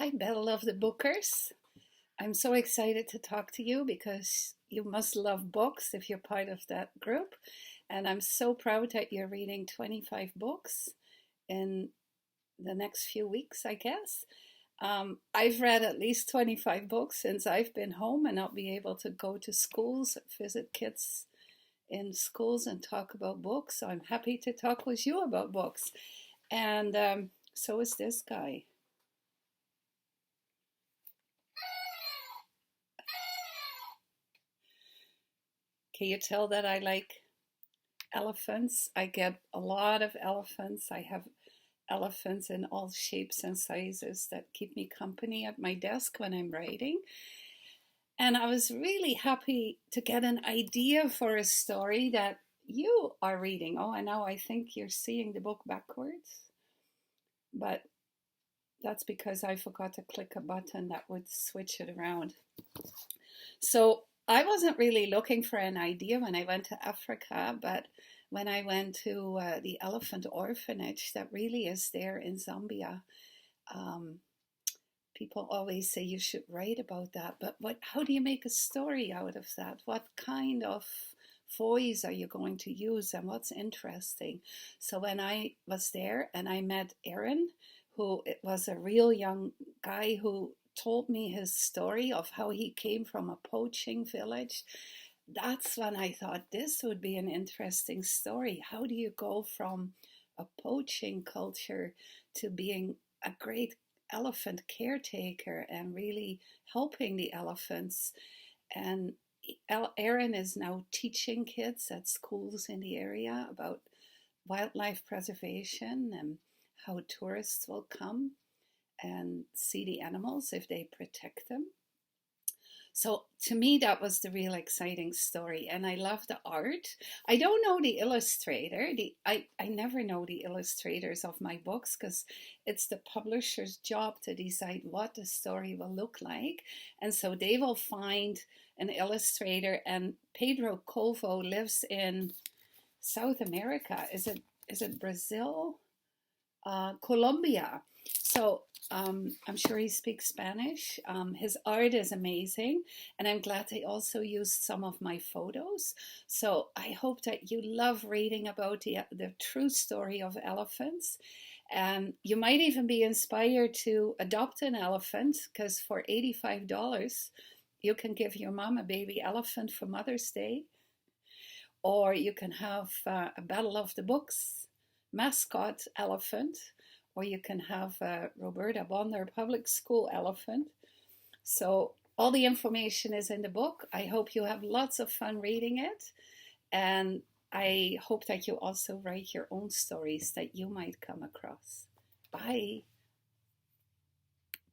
Hi, Battle of the Bookers. I'm so excited to talk to you because you must love books if you're part of that group. And I'm so proud that you're reading 25 books in the next few weeks, I guess. I've read at least 25 books since I've been home, and I'll be able to go to schools, visit kids in schools, and talk about books. So I'm happy to talk with you about books. And so is this guy. Can you tell that I like elephants? I get a lot of elephants. I have elephants in all shapes and sizes that keep me company at my desk when I'm writing. And I was really happy to get an idea for a story that you are reading. Oh, and now I think you're seeing the book backwards, but that's because I forgot to click a button that would switch it around. So I wasn't really looking for an idea when I went to Africa, but when I went to the elephant orphanage that really is there in Zambia, um, people always say you should write about that. But how do you make a story out of that? What kind of voice are you going to use, and what's interesting? So when I was there and I met Aaron, who it was a real young guy who told me his story of how he came from a poaching village. That's when I thought this would be an interesting story. How do you go from a poaching culture to being a great elephant caretaker and really helping the elephants? And Aaron is now teaching kids at schools in the area about wildlife preservation and how tourists will come and see the animals if they protect them. So to me, that was the real exciting story. And I love the art. I don't know the illustrator. I never know the illustrators of my books because it's the publisher's job to decide what the story will look like. And so they will find an illustrator. And Pedro Covo lives in South America. Is it Brazil? Colombia. So I'm sure he speaks Spanish. His art is amazing, and I'm glad they also used some of my photos. So I hope that you love reading about the true story of elephants. You might even be inspired to adopt an elephant because for $85, you can give your mom a baby elephant for Mother's Day, or you can have a Battle of the Books mascot elephant, or you can have a Roberta Bonder public school elephant. So all the information is in the book. I hope you have lots of fun reading it, and I hope that you also write your own stories that you might come across. Bye.